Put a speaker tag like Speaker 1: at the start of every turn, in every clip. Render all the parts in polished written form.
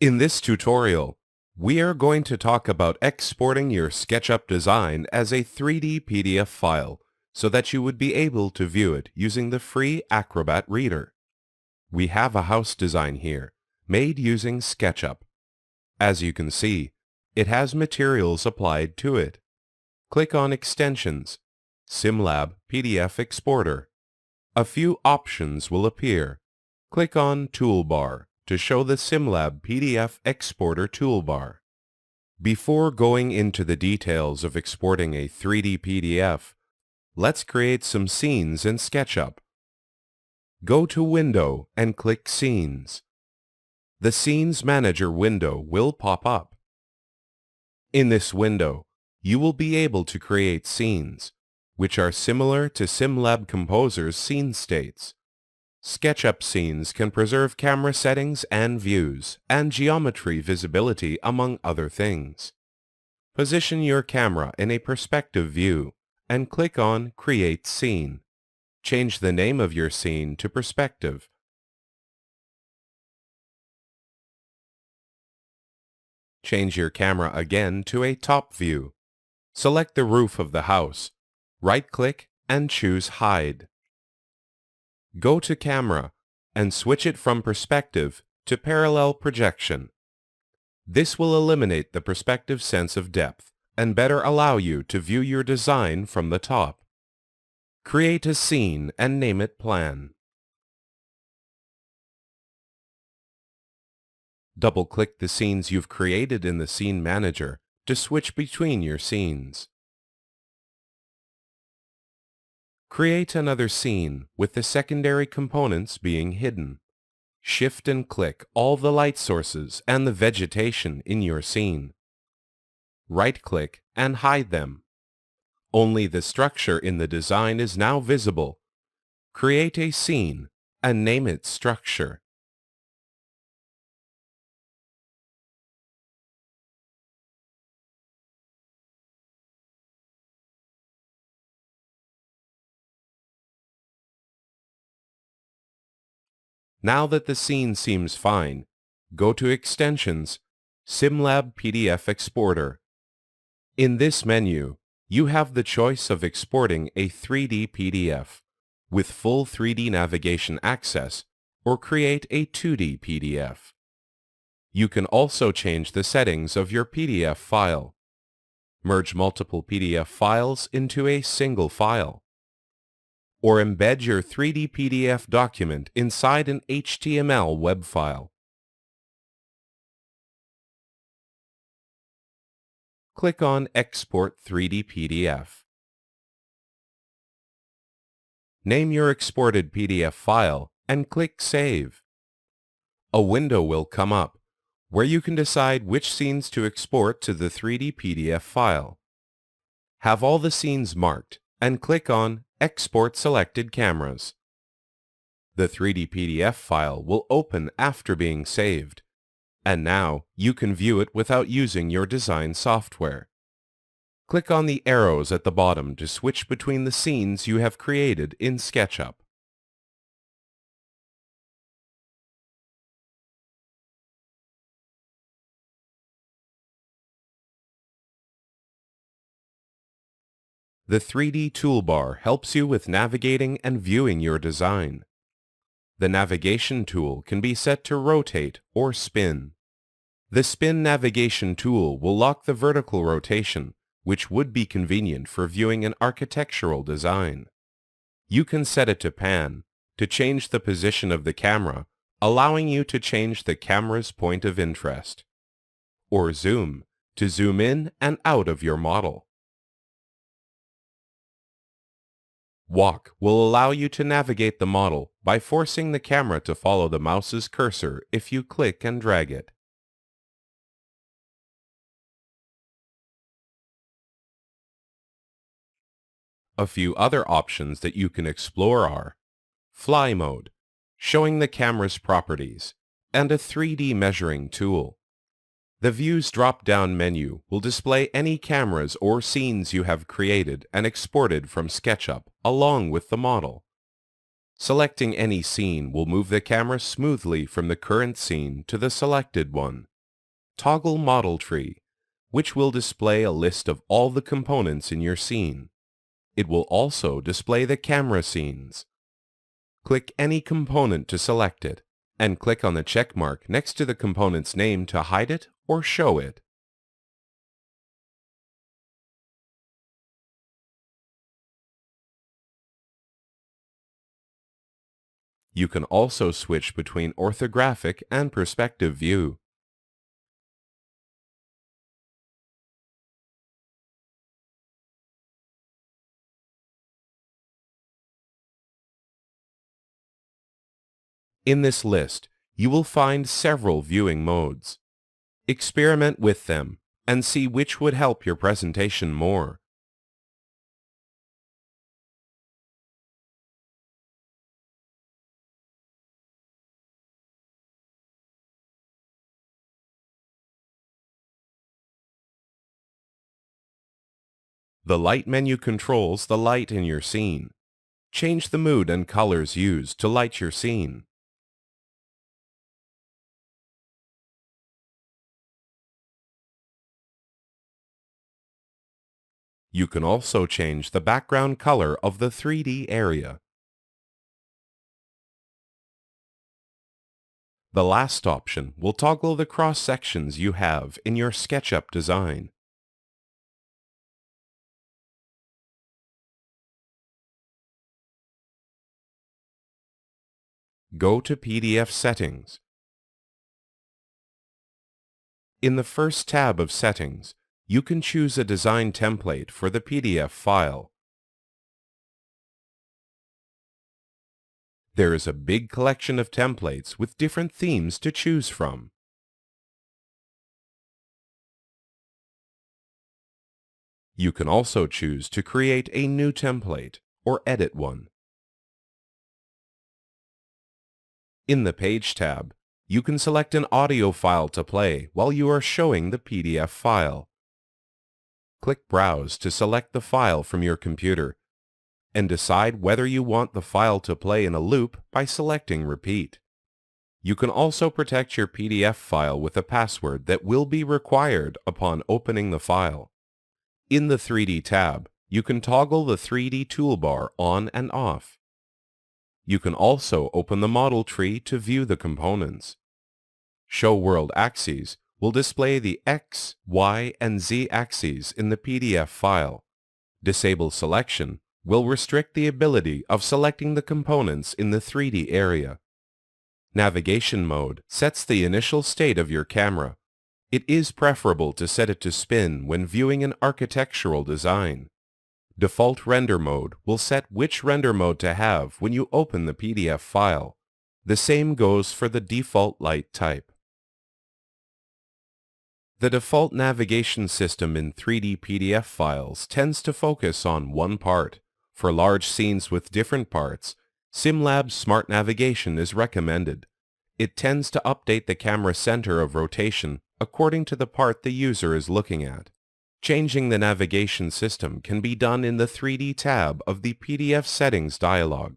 Speaker 1: In this tutorial, we are going to talk about exporting your Sketchup design as a 3D PDF file so that you would be able to view it using the free Acrobat Reader. We have a house design here, made using Sketchup. As you can see, it has materials applied to it. Click on Extensions, SimLab PDF Exporter. A few options will appear. Click on Toolbar to show the SimLab PDF Exporter toolbar. Before going into the details of exporting a 3D PDF, let's create some scenes in SketchUp. Go to Window and click Scenes. The Scenes Manager window will pop up. In this window, you will be able to create scenes, which are similar to SimLab Composer's scene states. SketchUp scenes can preserve camera settings and views, and geometry visibility among other things. Position your camera in a perspective view and click on Create Scene. Change the name of your scene to Perspective. Change your camera again to a top view. Select the roof of the house. Right-click and choose Hide. Go to Camera and switch it from Perspective to Parallel Projection. This will eliminate the perspective sense of depth and better allow you to view your design from the top. Create a scene and name it Plan. Double-click the scenes you've created in the Scene Manager to switch between your scenes. Create another scene with the secondary components being hidden. Shift and click all the light sources and the vegetation in your scene. Right-click and hide them. Only the structure in the design is now visible. Create a scene and name it Structure. Now that the scene seems fine, go to Extensions, SimLab PDF Exporter. In this menu, you have the choice of exporting a 3D PDF with full 3D navigation access or create a 2D PDF. You can also change the settings of your PDF file. Merge multiple PDF files into a single file, or embed your 3D PDF document inside an HTML web file. Click on Export 3D PDF. Name your exported PDF file and click Save. A window will come up where you can decide which scenes to export to the 3D PDF file. Have all the scenes marked and click on Export Selected Cameras. The 3D PDF file will open after being saved, and now you can view it without using your design software. Click on the arrows at the bottom to switch between the scenes you have created in SketchUp. The 3D toolbar helps you with navigating and viewing your design. The navigation tool can be set to rotate or spin. The spin navigation tool will lock the vertical rotation, which would be convenient for viewing an architectural design. You can set it to pan to change the position of the camera, allowing you to change the camera's point of interest, or zoom to zoom in and out of your model. Walk will allow you to navigate the model by forcing the camera to follow the mouse's cursor if you click and drag it. A few other options that you can explore are Fly Mode, showing the camera's properties, and a 3D measuring tool. The Views drop-down menu will display any cameras or scenes you have created and exported from SketchUp along with the model. Selecting any scene will move the camera smoothly from the current scene to the selected one. toggle Model Tree, which will display a list of all the components in your scene. It will also display the camera scenes. Click any component to select it, and click on the check mark next to the component's name to hide it or show it. You can also switch between orthographic and perspective view. In this list, you will find several viewing modes. Experiment with them and see which would help your presentation more. The light menu controls the light in your scene. Change the mood and colors used to light your scene. You can also change the background color of the 3D area. The last option will toggle the cross sections you have in your Sketchup design. Go to PDF Settings. In the first tab of Settings, you can choose a design template for the PDF file. There is a big collection of templates with different themes to choose from. You can also choose to create a new template or edit one. In the Page tab, you can select an audio file to play while you are showing the PDF file. Click Browse to select the file from your computer and decide whether you want the file to play in a loop by selecting Repeat. You can also protect your PDF file with a password that will be required upon opening the file. In the 3D tab, you can toggle the 3D toolbar on and off. You can also open the model tree to view the components. Show World Axes will display the X, Y, and Z axes in the PDF file. Disable Selection will restrict the ability of selecting the components in the 3D area. Navigation Mode sets the initial state of your camera. It is preferable to set it to spin when viewing an architectural design. Default Render Mode will set which render mode to have when you open the PDF file. The same goes for the default light type. The default navigation system in 3D PDF files tends to focus on one part. For large scenes with different parts, SimLab Smart Navigation is recommended. It tends to update the camera center of rotation according to the part the user is looking at. Changing the navigation system can be done in the 3D tab of the PDF Settings dialog.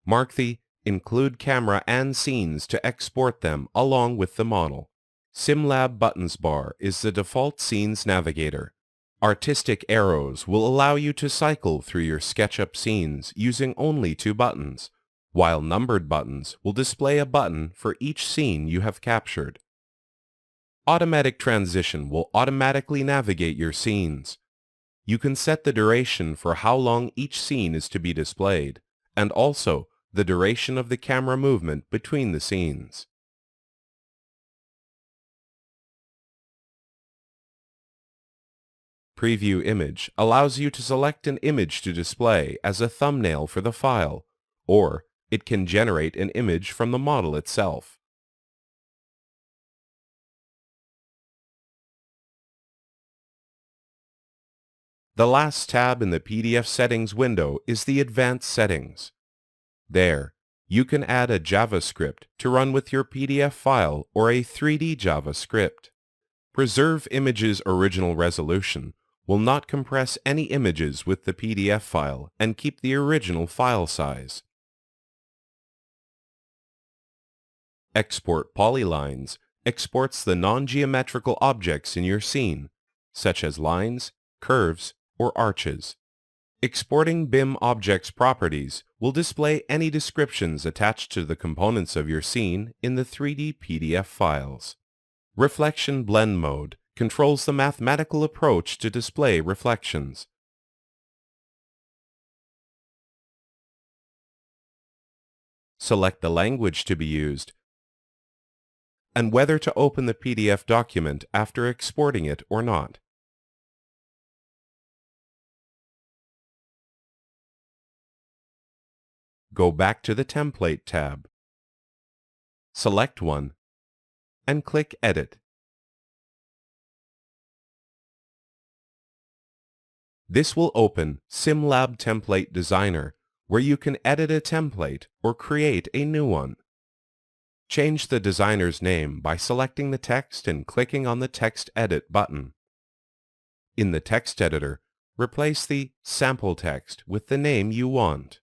Speaker 1: Mark the Include Camera and Scenes to export them along with the model. SimLab Buttons bar is the default scenes navigator. Artistic arrows will allow you to cycle through your SketchUp scenes using only 2 buttons, while numbered buttons will display a button for each scene you have captured. Automatic Transition will automatically navigate your scenes. You can set the duration for how long each scene is to be displayed, and also the duration of the camera movement between the scenes. Preview Image allows you to select an image to display as a thumbnail for the file, or it can generate an image from the model itself. The last tab in the PDF Settings window is the Advanced Settings. There, you can add a JavaScript to run with your PDF file or a 3D JavaScript. Preserve Image's original resolution will not compress any images with the PDF file and keep the original file size. Export polylines exports the non-geometrical objects in your scene, such as lines, curves, or arches. Exporting BIM objects properties will display any descriptions attached to the components of your scene in the 3D PDF files. Reflection Blend Mode controls the mathematical approach to display reflections. Select the language to be used and whether to open the PDF document after exporting it or not. Go back to the Template tab. Select one and click Edit. This will open SimLab Template Designer, where you can edit a template or create a new one. Change the designer's name by selecting the text and clicking on the Text Edit button. In the text editor, replace the sample text with the name you want.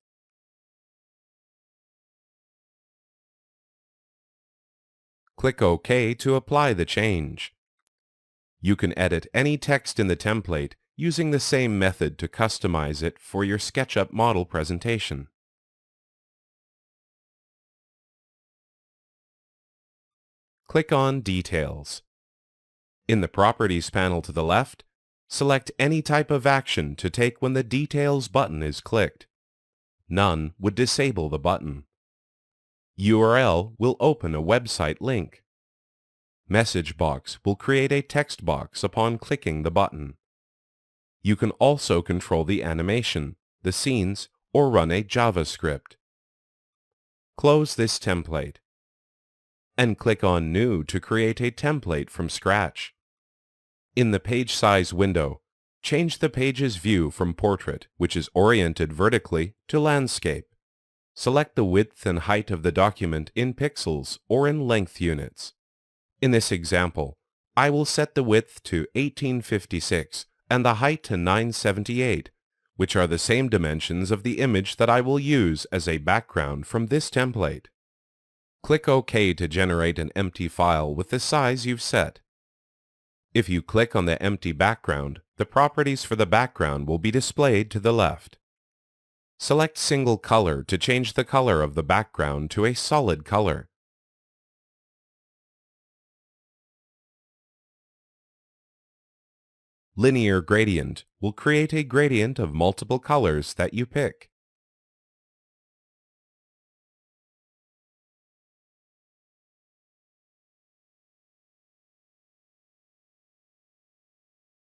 Speaker 1: Click OK to apply the change. You can edit any text in the template using the same method to customize it for your Sketchup model presentation. Click on Details. In the Properties panel to the left, select any type of action to take when the Details button is clicked. None would disable the button. URL will open a website link. Message box will create a text box upon clicking the button. You can also control the animation, the scenes, or run a JavaScript. Close this template and click on New to create a template from scratch. In the Page Size window, change the page's view from Portrait, which is oriented vertically, to Landscape. Select the width and height of the document in pixels or in length units. In this example, I will set the width to 1856 and the height to 978, which are the same dimensions of the image that I will use as a background from this template. Click OK to generate an empty file with the size you've set. If you click on the empty background, the properties for the background will be displayed to the left. Select Single Color to change the color of the background to a solid color. Linear Gradient will create a gradient of multiple colors that you pick.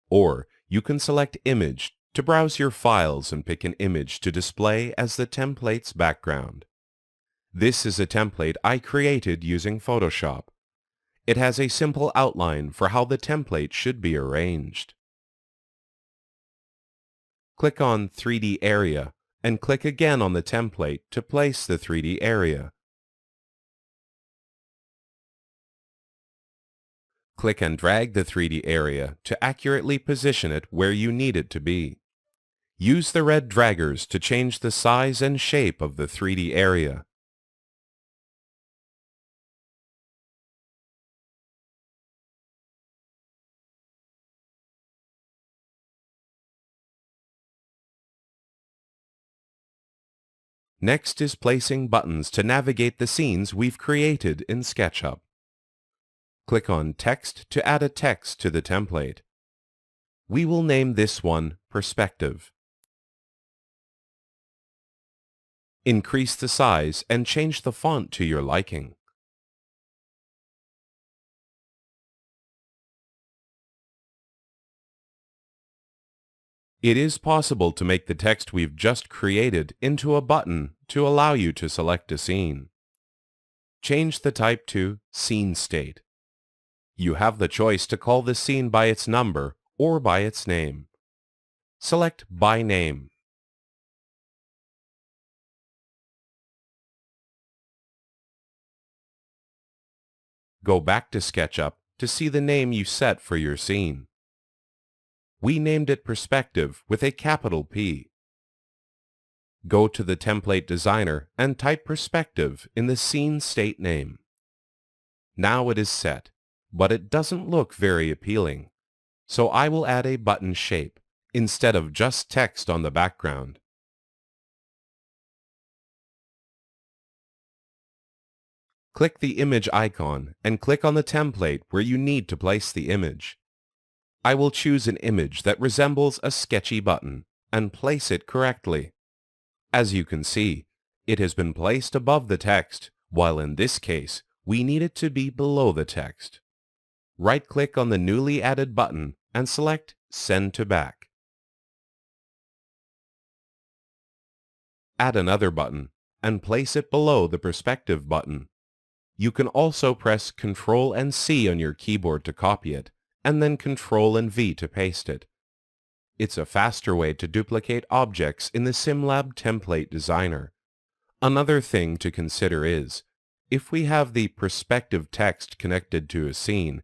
Speaker 1: Or you can select Image to browse your files and pick an image to display as the template's background. This is a template I created using Photoshop. It has a simple outline for how the template should be arranged. Click on 3D Area and click again on the template to place the 3D area. Click and drag the 3D area to accurately position it where you need it to be. Use the red draggers to change the size and shape of the 3D area. Next is placing buttons to navigate the scenes we've created in Sketchup. Click on Text to add a text to the template. We will name this one Perspective. Increase the size and change the font to your liking. It is possible to make the text we've just created into a button to allow you to select a scene. Change the type to Scene State. You have the choice to call the scene by its number or by its name. Select By Name. Go back to SketchUp to see the name you set for your scene. We named it Perspective with a capital P. Go to the Template Designer and type Perspective in the Scene State name. Now it is set. but it doesn't look very appealing. So I will add a button shape instead of just text on the background. Click the image icon and click on the template where you need to place the image. I will choose an image that resembles a sketchy button and place it correctly. As you can see, it has been placed above the text, while in this case, we need it to be below the text. Right-click on the newly added button and select Send to Back. Add another button and place it below the perspective button. You can also press Ctrl and C on your keyboard to copy it, and then Ctrl and V to paste it. It's a faster way to duplicate objects in the SimLab template designer. Another thing to consider is, if we have the perspective text connected to a scene,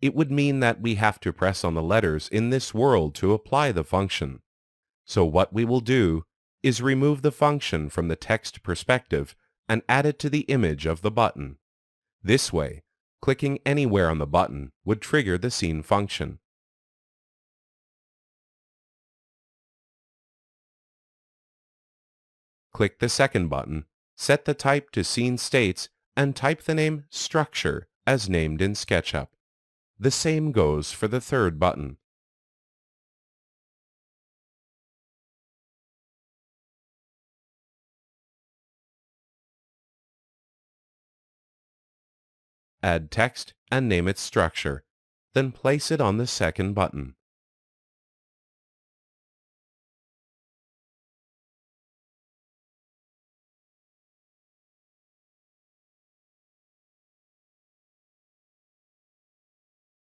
Speaker 1: it would mean that we have to press on the letters in this world to apply the function. So what we will do is remove the function from the text perspective and add it to the image of the button. This way, clicking anywhere on the button would trigger the scene function. Click the second button, set the type to Scene States, and type the name Structure as named in Sketchup. The same goes for the third button. Add text and name it Structure, then place it on the second button.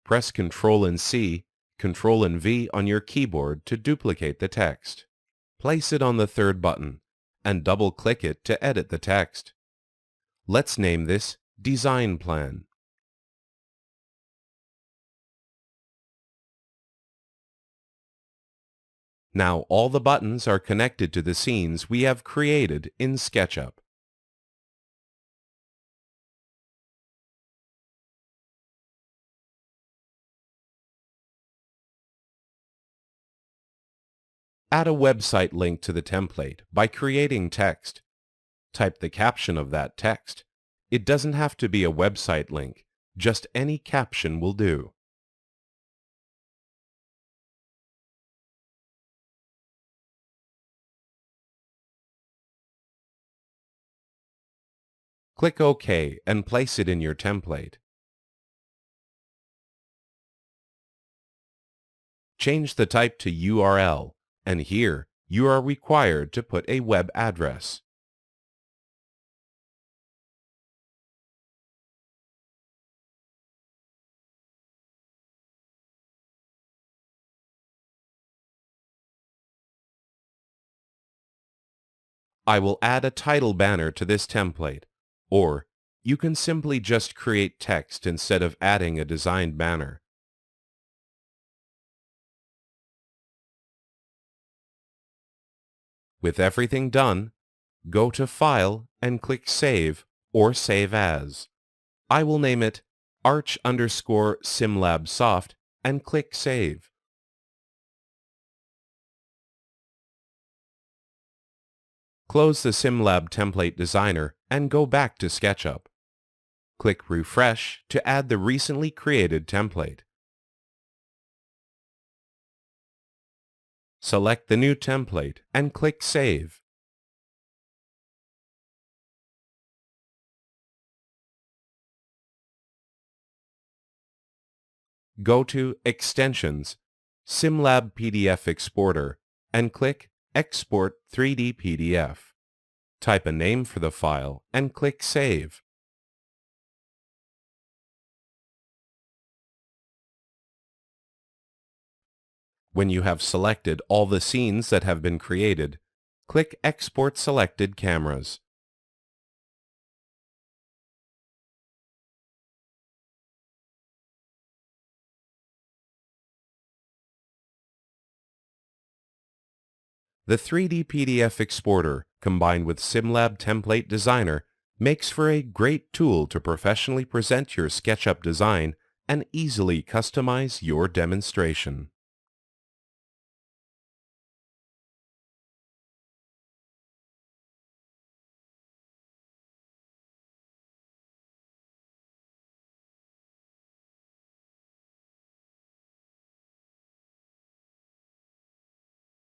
Speaker 1: Press Ctrl and C, Ctrl and V on your keyboard to duplicate the text. Place it on the third button, and double-click it to edit the text. Let's name this Design Plan. Now all the buttons are connected to the scenes we have created in Sketchup. Add a website link to the template by creating text. Type the caption of that text. It doesn't have to be a website link, just any caption will do. Click OK and place it in your template. Change the type to URL, and here you are required to put a web address. I will add a title banner to this template, or you can simply just create text instead of adding a designed banner. With everything done, go to File and click Save or Save As. I will name it arch_SimLab Soft and click Save. Close the SimLab template designer and go back to Sketchup. Click Refresh to add the recently created template. Select the new template and click Save. Go to Extensions, SimLab PDF Exporter, and click Export 3D PDF. Type a name for the file and click Save. When you have selected all the scenes that have been created, click Export Selected Cameras. The 3D PDF Exporter, combined with SimLab Template Designer, makes for a great tool to professionally present your SketchUp design and easily customize your demonstration.